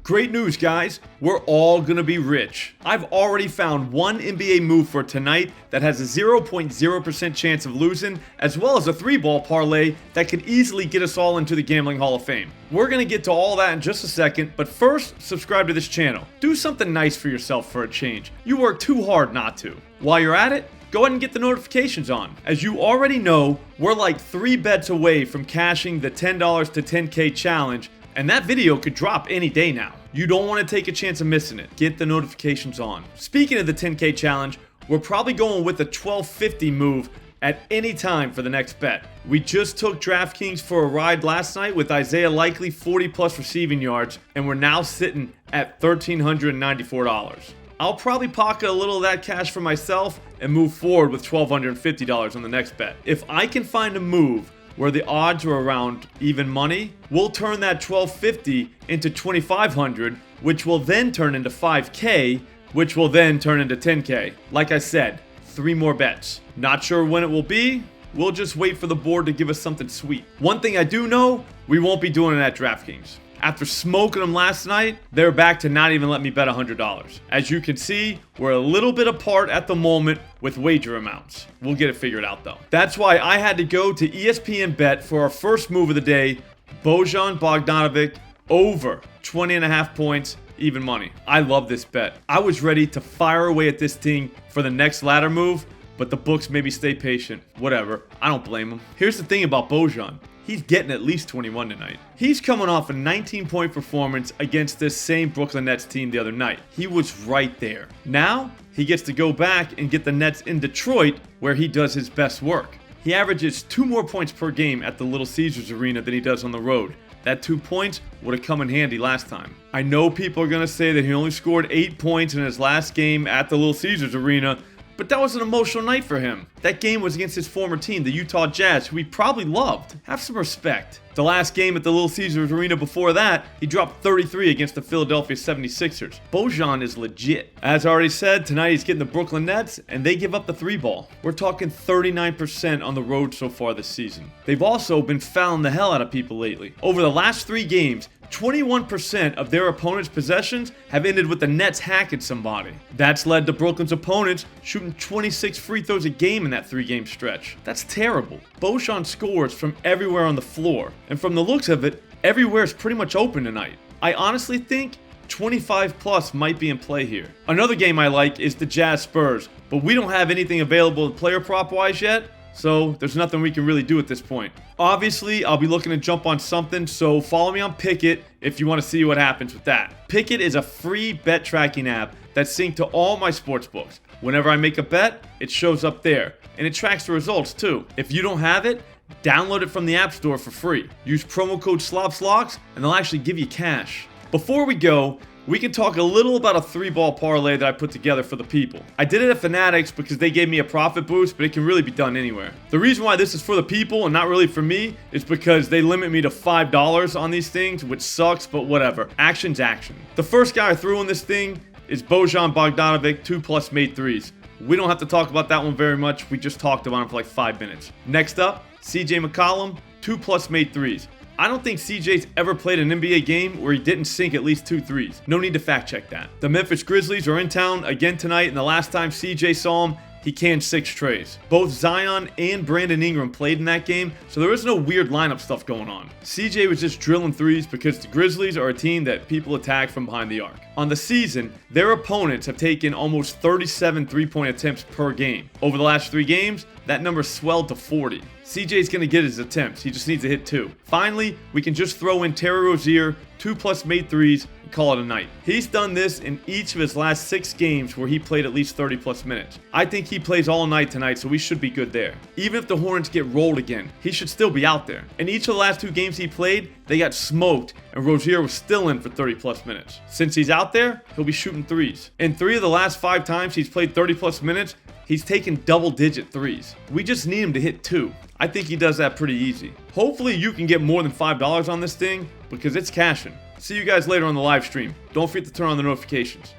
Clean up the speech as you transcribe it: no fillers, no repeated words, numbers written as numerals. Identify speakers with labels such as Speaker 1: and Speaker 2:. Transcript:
Speaker 1: Great news, guys. We're all gonna be rich. I've already found one NBA move for tonight that has a 0.0% chance of losing, as well as a 3-ball parlay that could easily get us all into the Gambling Hall of Fame. We're gonna get to all that in just a second, but first, subscribe to this channel. Do something nice for yourself for a change. You work too hard not to. While you're at it, go ahead and get the notifications on. As you already know, we're like 3 bets away from cashing the $10 to 10K challenge, and that video could drop any day now. You don't want to take a chance of missing it. Get the notifications on. Speaking of the 10K challenge, we're probably going with a $12.50 move at any time for the next bet. We just took DraftKings for a ride last night with Isaiah Likely 40 plus receiving yards, and we're now sitting at $1,394. I'll probably pocket a little of that cash for myself and move forward with $1,250 on the next bet. If I can find a move where the odds are around even money, we'll turn that $1,250 into $2,500, which will then turn into $5K, which will then turn into $10K. Like I said, 3 more bets. Not sure when it will be. We'll just wait for the board to give us something sweet. One thing I do know, we won't be doing it at DraftKings. After smoking them last night, they're back to not even let me bet $100. As you can see, we're a little bit apart at the moment with wager amounts. We'll get it figured out though. That's why I had to go to ESPN Bet for our first move of the day, Bojan Bogdanovic over 20.5 points, even money. I love this bet. I was ready to fire away at this thing for the next ladder move, but the books made me stay patient. Whatever, I don't blame them. Here's the thing about Bojan. He's getting at least 21 tonight. He's coming off a 19-point performance against this same Brooklyn Nets team the other night. He was right there. Now, he gets to go back and get the Nets in Detroit, where he does his best work. He averages 2 more points per game at the Little Caesars Arena than he does on the road. That 2 points would have come in handy last time. I know people are going to say that he only scored 8 points in his last game at the Little Caesars Arena, but that was an emotional night for him. That game was against his former team, the Utah Jazz, who he probably loved. Have some respect. The last game at the Little Caesars Arena before that, he dropped 33 against the Philadelphia 76ers. Bojan is legit. As I already said, tonight he's getting the Brooklyn Nets, and they give up the 3-ball. We're talking 39% on the road so far this season. They've also been fouling the hell out of people lately. Over the last 3 games, 21% of their opponents' possessions have ended with the Nets hacking somebody. That's led to Brooklyn's opponents shooting 26 free throws a game in that 3-game stretch. That's terrible. Bojan scores from everywhere on the floor, and from the looks of it, everywhere is pretty much open tonight. I honestly think 25 plus might be in play here. Another game I like is the Jazz Spurs, but we don't have anything available player prop wise yet, so there's nothing we can really do at this point. Obviously, I'll be looking to jump on something, so follow me on Pickett if you want to see what happens with that. Pickett is a free bet tracking app that's synced to all my sports books. Whenever I make a bet, it shows up there, and it tracks the results too. If you don't have it, download it from the App Store for free. Use promo code SLOPSLOCKS, and they'll actually give you cash. Before we go, we can talk a little about a 3-ball parlay that I put together for the people. I did it at Fanatics because they gave me a profit boost, but it can really be done anywhere. The reason why this is for the people and not really for me is because they limit me to $5 on these things, which sucks, but whatever. Action's action. The first guy I threw in this thing is Bojan Bogdanovic, 2 plus made 3s. We don't have to talk about that one very much. We just talked about him for like 5 minutes. Next up, CJ McCollum, 2 plus made 3s. I don't think CJ's ever played an NBA game where he didn't sink at least 2 threes. No need to fact check that. The Memphis Grizzlies are in town again tonight, and the last time CJ saw him, he canned 6 trays. Both Zion and Brandon Ingram played in that game, so there was no weird lineup stuff going on. CJ was just drilling threes because the Grizzlies are a team that people attack from behind the arc. On the season, their opponents have taken almost 37 3-point attempts per game. Over the last 3 games, that number swelled to 40. CJ's going to get his attempts. He just needs to hit 2. Finally, we can just throw in Terry Rozier, 2 plus made 3s, and call it a night. He's done this in each of his last 6 games where he played at least 30 plus minutes. I think he plays all night tonight, so we should be good there. Even if the Hornets get rolled again, he should still be out there. In each of the last 2 games he played, they got smoked, and Rozier was still in for 30 plus minutes. Since he's out there, he'll be shooting 3s. In 3 of the last 5 times he's played 30 plus minutes, he's taken double-digit 3s. We just need him to hit 2. I think he does that pretty easy. Hopefully you can get more than $5 on this thing because it's cashing. See you guys later on the live stream. Don't forget to turn on the notifications.